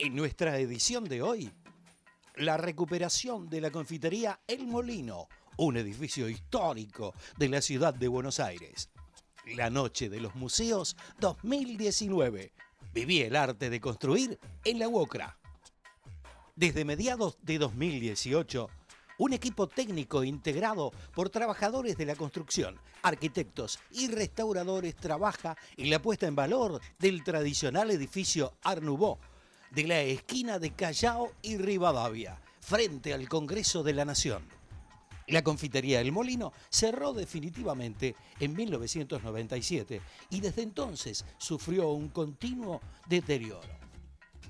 En nuestra edición de hoy, la recuperación de la confitería El Molino, un edificio histórico de la ciudad de Buenos Aires. La Noche de los Museos 2019. Viví el arte de construir en la UOCRA. Desde mediados de 2018, un equipo técnico integrado por trabajadores de la construcción, arquitectos y restauradores trabaja en la puesta en valor del tradicional edificio Art Nouveau de la esquina de Callao y Rivadavia, frente al Congreso de la Nación. La confitería El Molino cerró definitivamente en 1997 y desde entonces sufrió un continuo deterioro.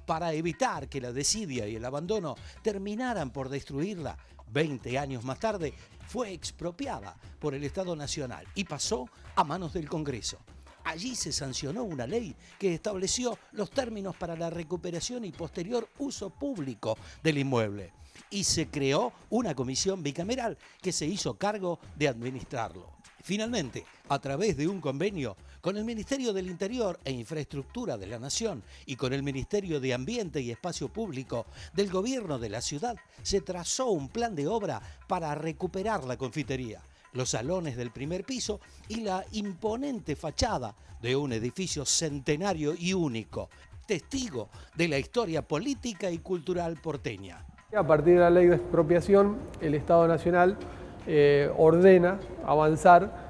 Para evitar que la desidia y el abandono terminaran por destruirla, 20 años más tarde fue expropiada por el Estado Nacional y pasó a manos del Congreso. Allí se sancionó una ley que estableció los términos para la recuperación y posterior uso público del inmueble. Y se creó una comisión bicameral que se hizo cargo de administrarlo. Finalmente, a través de un convenio con el Ministerio del Interior e Infraestructura de la Nación y con el Ministerio de Ambiente y Espacio Público del Gobierno de la ciudad, se trazó un plan de obra para recuperar la confitería, los salones del primer piso y la imponente fachada de un edificio centenario y único, testigo de la historia política y cultural porteña. A partir de la ley de expropiación, el Estado Nacional ordena avanzar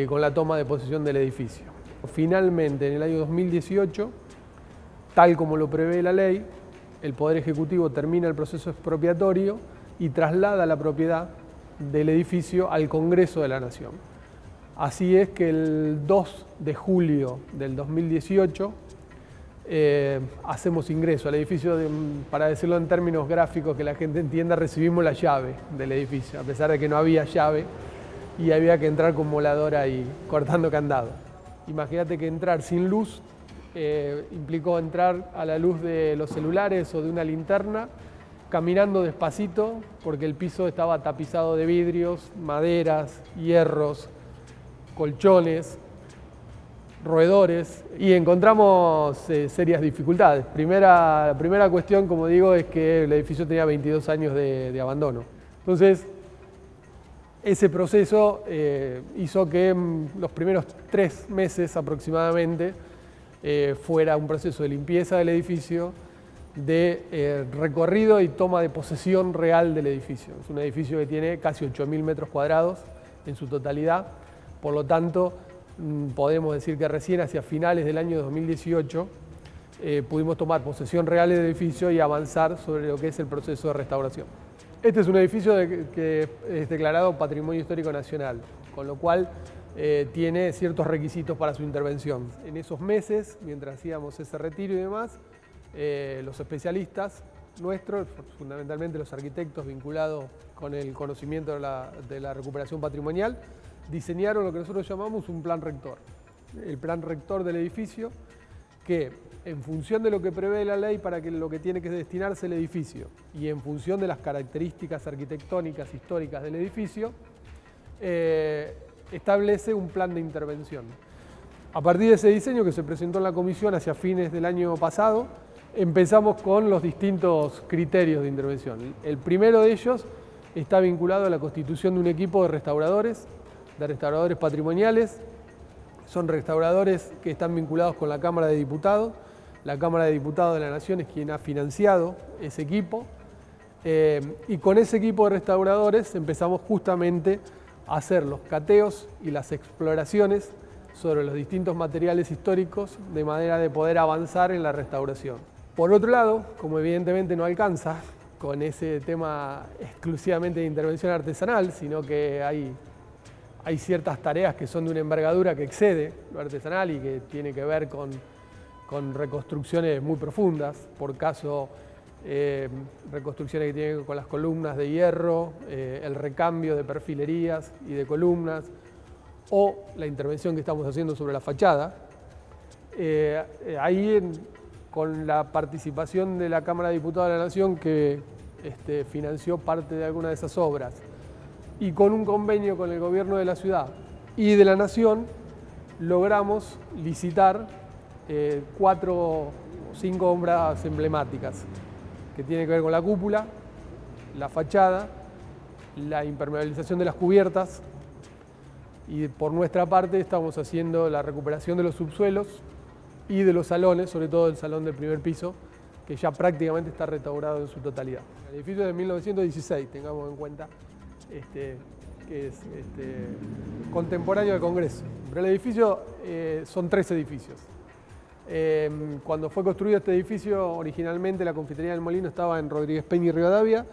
con la toma de posesión del edificio. Finalmente, en el año 2018, tal como lo prevé la ley, el Poder Ejecutivo termina el proceso expropiatorio y traslada la propiedad del edificio al Congreso de la Nación. Así es que el 2 de julio del 2018 hacemos ingreso al edificio, para decirlo en términos gráficos que la gente entienda, recibimos la llave del edificio, a pesar de que no había llave y había que entrar con moladora y cortando candado. Imagínate que entrar sin luz implicó entrar a la luz de los celulares o de una linterna, caminando despacito porque el piso estaba tapizado de vidrios, maderas, hierros, colchones, roedores, y encontramos serias dificultades. La primera cuestión, como digo, es que el edificio tenía 22 años de abandono. Entonces, ese proceso hizo que los primeros 3 meses aproximadamente fuera un proceso de limpieza del edificio, de recorrido y toma de posesión real del edificio. Es un edificio que tiene casi 8.000 metros cuadrados en su totalidad, por lo tanto podemos decir que recién hacia finales del año 2018 pudimos tomar posesión real del edificio y avanzar sobre lo que es el proceso de restauración. Este es un edificio que es declarado Patrimonio Histórico Nacional, con lo cual tiene ciertos requisitos para su intervención. En esos meses, mientras hacíamos ese retiro y demás, los especialistas nuestros, fundamentalmente los arquitectos vinculados con el conocimiento de la recuperación patrimonial, diseñaron lo que nosotros llamamos un plan rector. El plan rector del edificio, que en función de lo que prevé la ley para lo que tiene que destinarse el edificio y en función de las características arquitectónicas históricas del edificio, establece un plan de intervención. A partir de ese diseño que se presentó en la comisión hacia fines del año pasado, empezamos con los distintos criterios de intervención. El primero de ellos está vinculado a la constitución de un equipo de restauradores patrimoniales. Son restauradores que están vinculados con la Cámara de Diputados. La Cámara de Diputados de la Nación es quien ha financiado ese equipo. Y con ese equipo de restauradores empezamos justamente a hacer los cateos y las exploraciones sobre los distintos materiales históricos de manera de poder avanzar en la restauración. Por otro lado, como evidentemente no alcanza con ese tema exclusivamente de intervención artesanal, sino que hay ciertas tareas que son de una envergadura que excede lo artesanal y que tiene que ver con reconstrucciones muy profundas, por caso reconstrucciones que tienen que ver con las columnas de hierro, el recambio de perfilerías y de columnas, o la intervención que estamos haciendo sobre la fachada. Con la participación de la Cámara de Diputados de la Nación, que financió parte de alguna de esas obras, y con un convenio con el gobierno de la ciudad y de la Nación, logramos licitar 4 5 obras emblemáticas que tienen que ver con la cúpula, la fachada, la impermeabilización de las cubiertas, y por nuestra parte estamos haciendo la recuperación de los subsuelos y de los salones, sobre todo el salón del primer piso, que ya prácticamente está restaurado en su totalidad. El edificio es de 1916, tengamos en cuenta, que es contemporáneo del Congreso. Pero el edificio son 3 edificios. Cuando fue construido este edificio, originalmente la Confitería del Molino estaba en Rodríguez Peña y Rivadavia,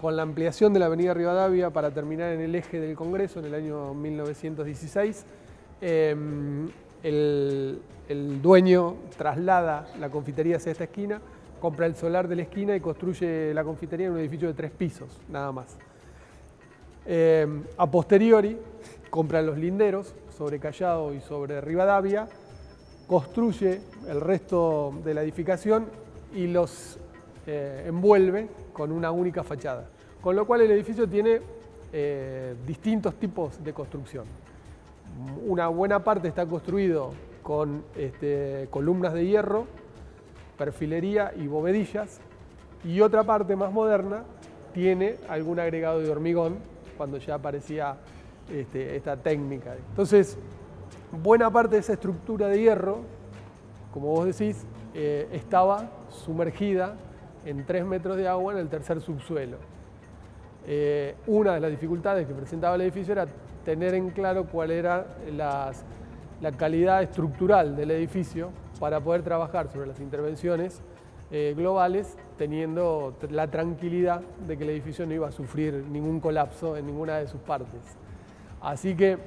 con la ampliación de la avenida Rivadavia para terminar en el eje del Congreso en el año 1916. El dueño traslada la confitería hacia esta esquina, compra el solar de la esquina y construye la confitería en un edificio de 3 pisos, nada más. A posteriori, compra los linderos sobre Callao y sobre Rivadavia, construye el resto de la edificación y los envuelve con una única fachada. Con lo cual el edificio tiene distintos tipos de construcción. Una buena parte está construido con columnas de hierro, perfilería y bovedillas, y otra parte más moderna tiene algún agregado de hormigón cuando ya aparecía esta técnica. Entonces, buena parte de esa estructura de hierro, como vos decís, estaba sumergida en 3 metros de agua en el tercer subsuelo. Una de las dificultades que presentaba el edificio era tener en claro cuál era la calidad estructural del edificio para poder trabajar sobre las intervenciones globales, teniendo la tranquilidad de que el edificio no iba a sufrir ningún colapso en ninguna de sus partes. Así que,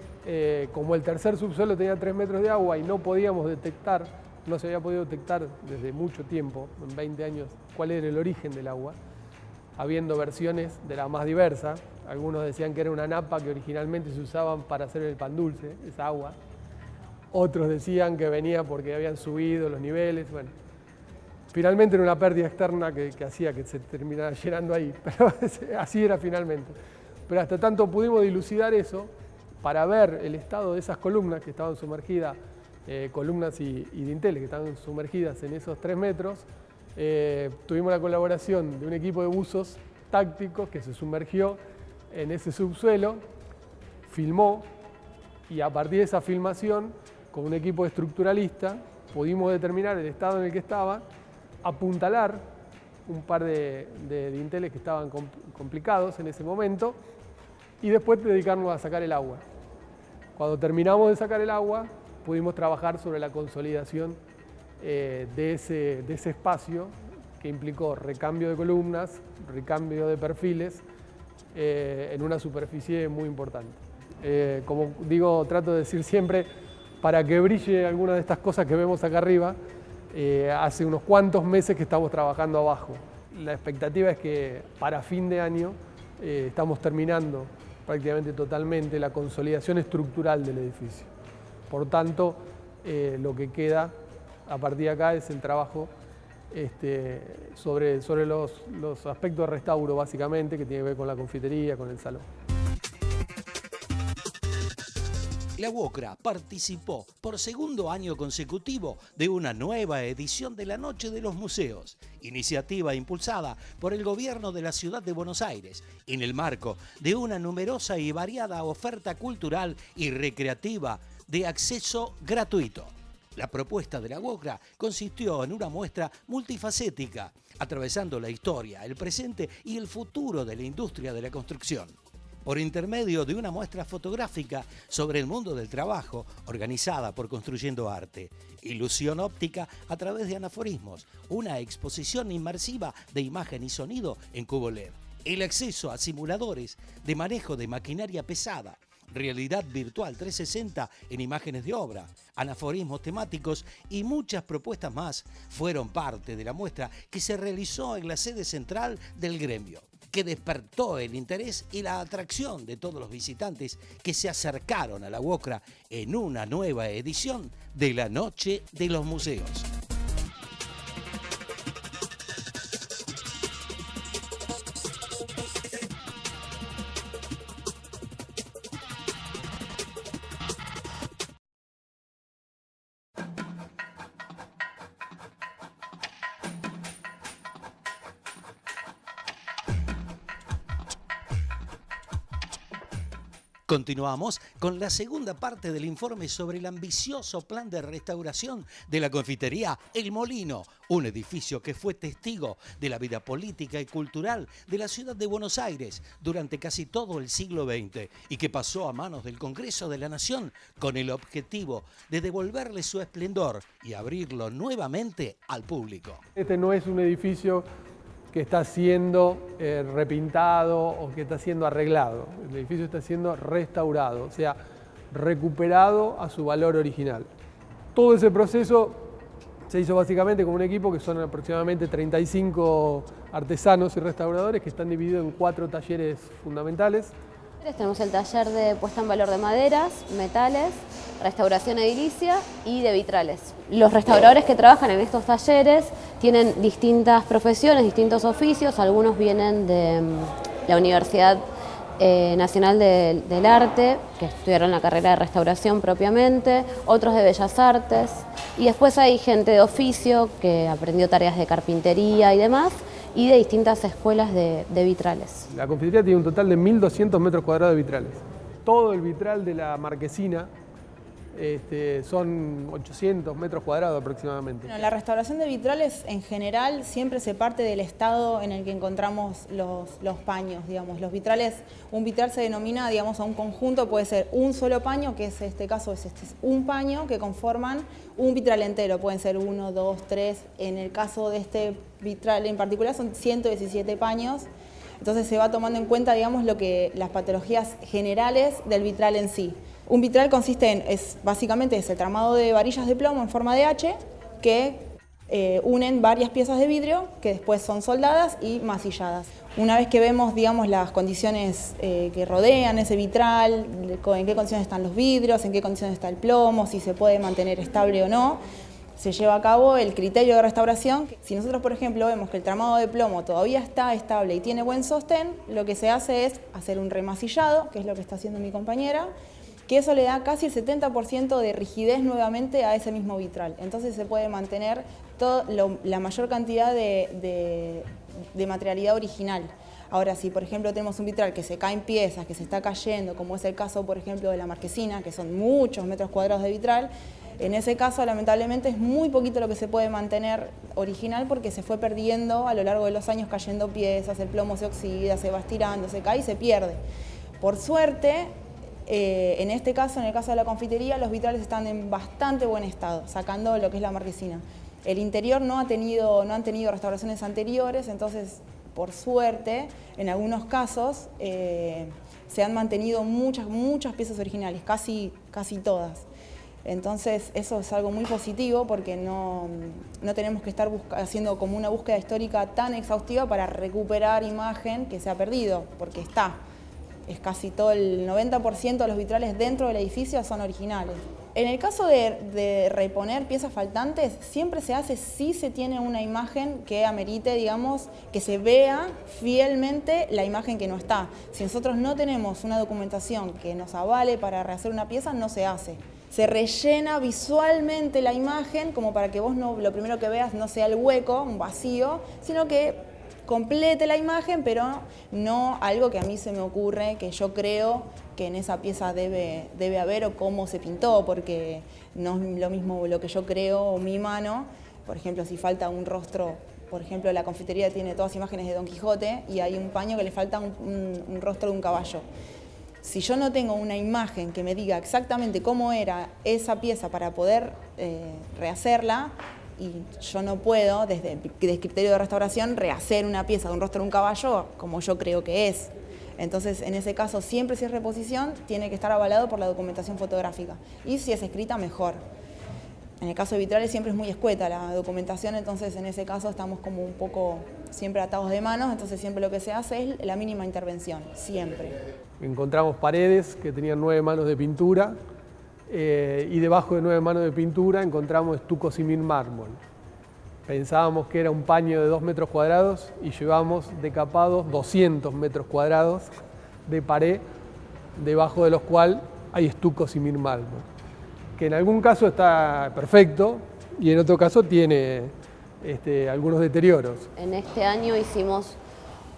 como el tercer subsuelo tenía 3 metros de agua y no podíamos detectar, no se había podido detectar desde mucho tiempo, en 20 años, cuál era el origen del agua, habiendo versiones de la más diversa. Algunos decían que era una napa que originalmente se usaban para hacer el pan dulce, esa agua. Otros decían que venía porque habían subido los niveles. Bueno, finalmente era una pérdida externa que hacía que se terminara llenando ahí, pero así era finalmente. Pero hasta tanto pudimos dilucidar eso para ver el estado de esas columnas que estaban sumergidas, columnas y dinteles que estaban sumergidas en esos 3 metros. Tuvimos la colaboración de un equipo de buzos tácticos que se sumergió en ese subsuelo, filmó, y a partir de esa filmación, con un equipo estructuralista, pudimos determinar el estado en el que estaba, apuntalar un par de dinteles que estaban complicados en ese momento y después dedicarnos a sacar el agua. Cuando terminamos de sacar el agua, pudimos trabajar sobre la consolidación de ese espacio, que implicó recambio de columnas, recambio de perfiles en una superficie muy importante. Como digo, trato de decir siempre, para que brille alguna de estas cosas que vemos acá arriba, hace unos cuantos meses que estamos trabajando abajo. La expectativa es que para fin de año estamos terminando prácticamente totalmente la consolidación estructural del edificio. Por tanto, lo que queda a partir de acá es el trabajo sobre los aspectos de restauro, básicamente, que tiene que ver con la confitería, con el salón. La UOCRA participó por segundo año consecutivo de una nueva edición de la Noche de los Museos, iniciativa impulsada por el gobierno de la ciudad de Buenos Aires, en el marco de una numerosa y variada oferta cultural y recreativa de acceso gratuito. La propuesta de la UOCRA consistió en una muestra multifacética, atravesando la historia, el presente y el futuro de la industria de la construcción. Por intermedio de una muestra fotográfica sobre el mundo del trabajo, organizada por Construyendo Arte, ilusión óptica a través de anaforismos, una exposición inmersiva de imagen y sonido en cubo LED, el acceso a simuladores de manejo de maquinaria pesada, realidad virtual 360 en imágenes de obra, anaforismos temáticos y muchas propuestas más fueron parte de la muestra que se realizó en la sede central del gremio, que despertó el interés y la atracción de todos los visitantes que se acercaron a la UOCRA en una nueva edición de la Noche de los Museos. Continuamos con la segunda parte del informe sobre el ambicioso plan de restauración de la confitería El Molino, un edificio que fue testigo de la vida política y cultural de la ciudad de Buenos Aires durante casi todo el siglo XX y que pasó a manos del Congreso de la Nación con el objetivo de devolverle su esplendor y abrirlo nuevamente al público. Este no es un edificio que está siendo repintado o que está siendo arreglado. El edificio está siendo restaurado, o sea, recuperado a su valor original. Todo ese proceso se hizo básicamente con un equipo que son aproximadamente 35 artesanos y restauradores que están divididos en 4 talleres fundamentales. Tenemos el taller de puesta en valor de maderas, metales, restauración edilicia y de vitrales. Los restauradores que trabajan en estos talleres tienen distintas profesiones, distintos oficios. Algunos vienen de la Universidad Nacional del Arte, que estudiaron la carrera de restauración propiamente, otros de Bellas Artes, y después hay gente de oficio que aprendió tareas de carpintería y demás, y de distintas escuelas de vitrales. La confitería tiene un total de 1.200 metros cuadrados de vitrales. Todo el vitral de la marquesina son 800 metros cuadrados aproximadamente. Bueno, la restauración de vitrales en general siempre se parte del estado en el que encontramos los paños, digamos. Los vitrales, un vitral se denomina, digamos, a un conjunto, puede ser un solo paño, que es este caso, es un paño que conforman un vitral entero, pueden ser 1, 2, 3, en el caso de este vitral en particular son 117 paños, entonces se va tomando en cuenta, digamos, las patologías generales del vitral en sí. Un vitral consiste básicamente es el tramado de varillas de plomo en forma de H que unen varias piezas de vidrio que después son soldadas y masilladas. Una vez que vemos, digamos, las condiciones que rodean ese vitral, en qué condiciones están los vidrios, en qué condiciones está el plomo, si se puede mantener estable o no, se lleva a cabo el criterio de restauración. Si nosotros, por ejemplo, vemos que el tramado de plomo todavía está estable y tiene buen sostén, lo que se hace es hacer un remasillado, que es lo que está haciendo mi compañera, que eso le da casi el 70% de rigidez nuevamente a ese mismo vitral. Entonces se puede mantener la mayor cantidad de materialidad original. Ahora, si por ejemplo tenemos un vitral que se cae en piezas, que se está cayendo, como es el caso por ejemplo de la marquesina, que son muchos metros cuadrados de vitral, en ese caso lamentablemente es muy poquito lo que se puede mantener original porque se fue perdiendo a lo largo de los años, cayendo piezas, el plomo se oxida, se va estirando, se cae y se pierde. Por suerte, en este caso, en el caso de la confitería, los vitrales están en bastante buen estado, sacando lo que es la marquesina. El interior no han tenido restauraciones anteriores, entonces, por suerte, en algunos casos se han mantenido muchas piezas originales, casi todas. Entonces, eso es algo muy positivo porque no tenemos que estar haciendo como una búsqueda histórica tan exhaustiva para recuperar imagen que se ha perdido, porque está. Es casi todo el 90% de los vitrales dentro del edificio son originales. En el caso de reponer piezas faltantes, siempre se hace si se tiene una imagen que amerite, digamos, que se vea fielmente la imagen que no está. Si nosotros no tenemos una documentación que nos avale para rehacer una pieza, no se hace. Se rellena visualmente la imagen como para que vos lo primero que veas no sea el hueco, un vacío, sino que complete la imagen, pero no algo que a mí se me ocurre, que yo creo que en esa pieza debe haber o cómo se pintó, porque no es lo mismo lo que yo creo o mi mano. Por ejemplo, si falta un rostro, por ejemplo, la confitería tiene todas imágenes de Don Quijote y hay un paño que le falta un rostro de un caballo. Si yo no tengo una imagen que me diga exactamente cómo era esa pieza para poder rehacerla, y yo no puedo, desde el criterio de restauración, rehacer una pieza de un rostro de un caballo como yo creo que es. Entonces, en ese caso, siempre si es reposición, tiene que estar avalado por la documentación fotográfica. Y si es escrita, mejor. En el caso de vitrales siempre es muy escueta la documentación, entonces en ese caso estamos como un poco siempre atados de manos, entonces siempre lo que se hace es la mínima intervención, siempre. Encontramos paredes que tenían 9 manos de pintura, y debajo de 9 manos de pintura encontramos estuco simil mármol. Pensábamos que era un paño de 2 metros cuadrados y llevamos decapados 200 metros cuadrados de pared, debajo de los cuales hay estuco simil mármol, que en algún caso está perfecto y en otro caso tiene algunos deterioros. En este año hicimos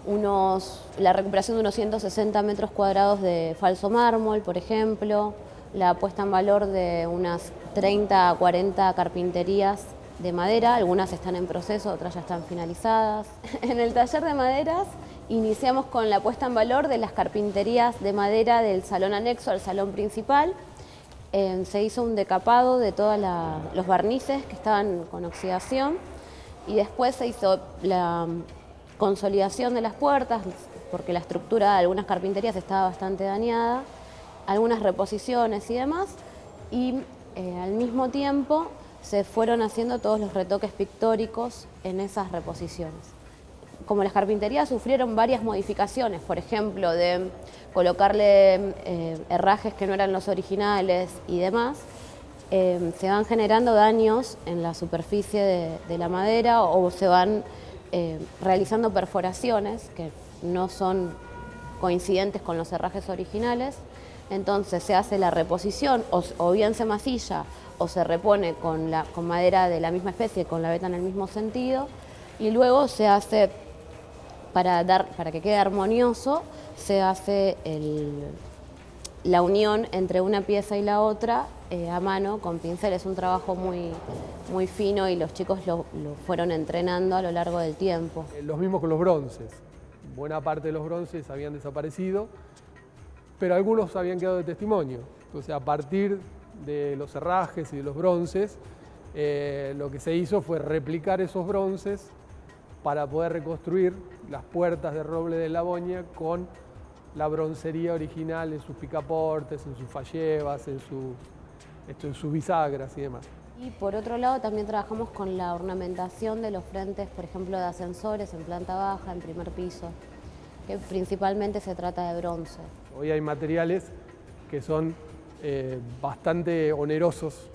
la recuperación de unos 160 metros cuadrados de falso mármol, por ejemplo, la puesta en valor de unas 30 a 40 carpinterías de madera, algunas están en proceso, otras ya están finalizadas. En el taller de maderas iniciamos con la puesta en valor de las carpinterías de madera del salón anexo al salón principal. Se hizo un decapado de todos los barnices que estaban con oxidación y después se hizo la consolidación de las puertas, porque la estructura de algunas carpinterías estaba bastante dañada, algunas reposiciones y demás, y al mismo tiempo se fueron haciendo todos los retoques pictóricos en esas reposiciones. Como las carpinterías sufrieron varias modificaciones, por ejemplo, de colocarle herrajes que no eran los originales y demás, se van generando daños en la superficie de la madera o se van realizando perforaciones que no son coincidentes con los herrajes originales. Entonces se hace la reposición o bien se masilla o se repone con madera de la misma especie, con la veta en el mismo sentido, y luego se hace, para que quede armonioso, se hace la unión entre una pieza y la otra a mano con pincel. Es un trabajo muy fino y los chicos lo fueron entrenando a lo largo del tiempo. Los mismos con los bronces. Buena parte de los bronces habían desaparecido, pero algunos habían quedado de testimonio. Entonces, a partir de los herrajes y de los bronces, lo que se hizo fue replicar esos bronces para poder reconstruir las puertas de roble de Laboña con la broncería original en sus picaportes, en sus fallevas, en sus bisagras y demás. Y por otro lado también trabajamos con la ornamentación de los frentes, por ejemplo, de ascensores en planta baja, en primer piso, que principalmente se trata de bronce. Hoy hay materiales que son bastante onerosos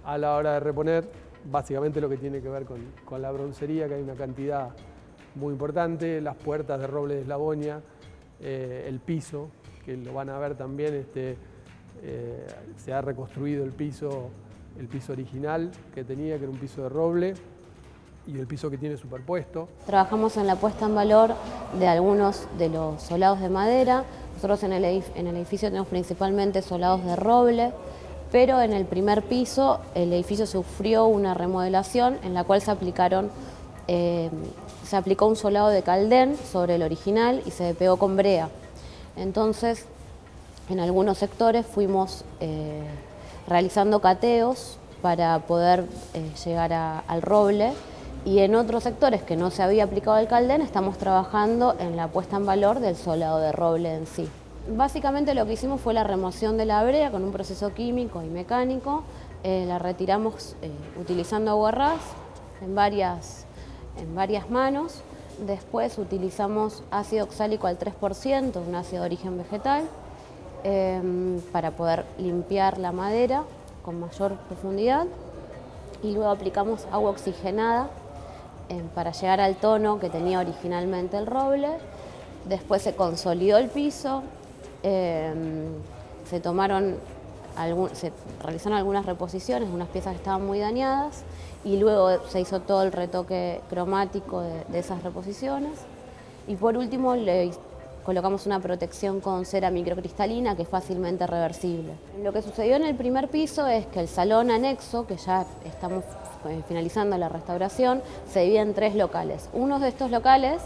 a la hora de reponer, básicamente lo que tiene que ver con la broncería, que hay una cantidad muy importante, las puertas de roble de Laboña, el piso, que lo van a ver también, se ha reconstruido el piso original que tenía, que era un piso de roble, y el piso que tiene superpuesto. Trabajamos en la puesta en valor de algunos de los solados de madera. Nosotros en el edificio tenemos principalmente solados de roble, pero en el primer piso el edificio sufrió una remodelación en la cual se aplicó un solado de Caldén sobre el original y se pegó con brea. Entonces, en algunos sectores fuimos realizando cateos para poder llegar al roble, y en otros sectores que no se había aplicado el Caldén estamos trabajando en la puesta en valor del solado de roble en sí. Básicamente lo que hicimos fue la remoción de la brea con un proceso químico y mecánico. La retiramos utilizando aguarrás en varias manos. Después utilizamos ácido oxálico al 3%, un ácido de origen vegetal, para poder limpiar la madera con mayor profundidad, y luego aplicamos agua oxigenada para llegar al tono que tenía originalmente el roble. Después se consolidó el piso, se realizaron algunas reposiciones, unas piezas que estaban muy dañadas, y luego se hizo todo el retoque cromático de esas reposiciones. Y por último colocamos una protección con cera microcristalina que es fácilmente reversible. Lo que sucedió en el primer piso es que el salón anexo, que ya estamos finalizando la restauración, se divide en 3 locales. Uno de estos locales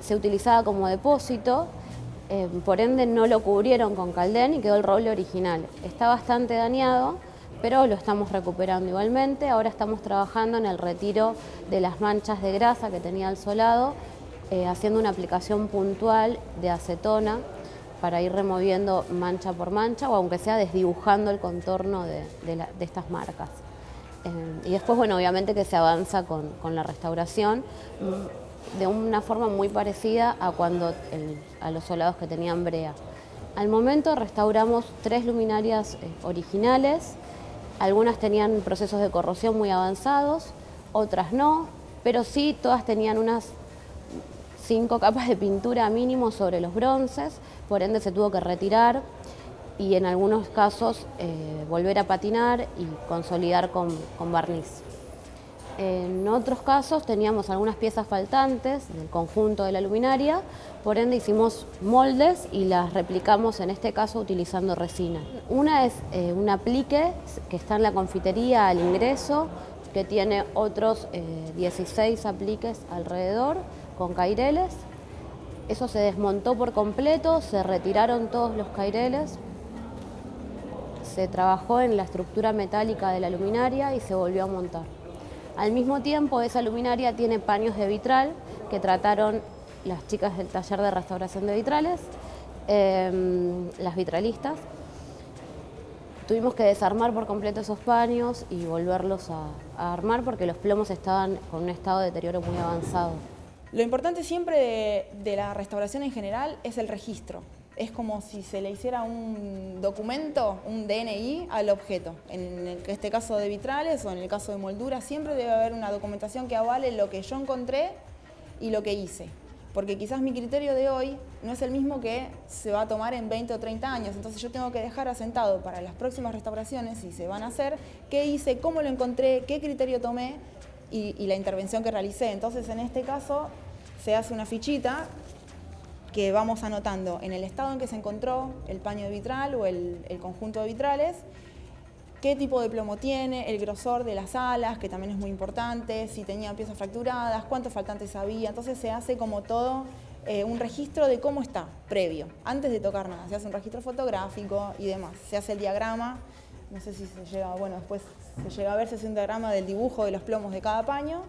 se utilizaba como depósito, por ende no lo cubrieron con Caldén y quedó el roble original. Está bastante dañado, pero lo estamos recuperando igualmente. Ahora estamos trabajando en el retiro de las manchas de grasa que tenía el solado, haciendo una aplicación puntual de acetona para ir removiendo mancha por mancha, o aunque sea desdibujando el contorno de estas marcas. Y después, bueno, obviamente que se avanza con la restauración de una forma muy parecida a los solados que tenían brea. Al momento restauramos 3 luminarias originales. Algunas tenían procesos de corrosión muy avanzados, otras no, pero sí todas tenían unas 5 capas de pintura mínimo sobre los bronces, por ende se tuvo que retirar y en algunos casos volver a patinar y consolidar con barniz. En otros casos teníamos algunas piezas faltantes del conjunto de la luminaria, por ende hicimos moldes y las replicamos en este caso utilizando resina. Una es un aplique que está en la confitería al ingreso, que tiene otros 16 apliques alrededor con caireles. Eso se desmontó por completo, se retiraron todos los caireles, se trabajó en la estructura metálica de la luminaria y se volvió a montar. Al mismo tiempo, esa luminaria tiene paños de vitral que trataron las chicas del taller de restauración de vitrales, las vitralistas. Tuvimos que desarmar por completo esos paños y volverlos a armar porque los plomos estaban con un estado de deterioro muy avanzado. Lo importante siempre de la restauración en general es el registro. Es como si se le hiciera un documento, un DNI al objeto. En este caso de vitrales o en el caso de molduras, siempre debe haber una documentación que avale lo que yo encontré y lo que hice. Porque quizás mi criterio de hoy no es el mismo que se va a tomar en 20 o 30 años. Entonces yo tengo que dejar asentado para las próximas restauraciones, si se van a hacer, qué hice, cómo lo encontré, qué criterio tomé y la intervención que realicé. Entonces en este caso se hace una fichita que vamos anotando en el estado en que se encontró el paño de vitral o el conjunto de vitrales, qué tipo de plomo tiene, el grosor de las alas, que también es muy importante, si tenía piezas fracturadas, cuántos faltantes había. Entonces se hace como todo un registro de cómo está, previo, antes de tocar nada. Se hace un registro fotográfico y demás. Se hace el diagrama, no sé si se llega, bueno, después se llega a ver, se hace un diagrama del dibujo de los plomos de cada paño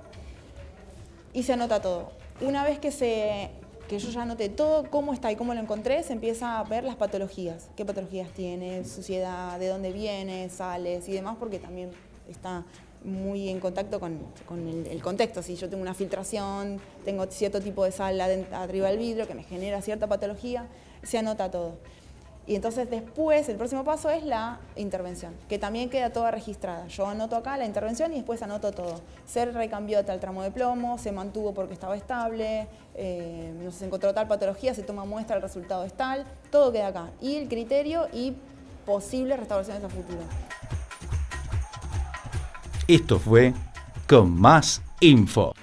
y se anota todo. Una vez que yo ya anoté todo, cómo está y cómo lo encontré, se empieza a ver las patologías. ¿Qué patologías tiene? Suciedad, de dónde viene, sales y demás, porque también está muy en contacto con el contexto. Si yo tengo una filtración, tengo cierto tipo de sal arriba del vidrio que me genera cierta patología, se anota todo. Y entonces después, el próximo paso es la intervención, que también queda toda registrada. Yo anoto acá la intervención y después anoto todo. Se recambió tal tramo de plomo, se mantuvo porque estaba estable, no sé, se encontró tal patología, se toma muestra, el resultado es tal, todo queda acá. Y el criterio y posibles restauraciones a futuro. Esto fue Con Más Info.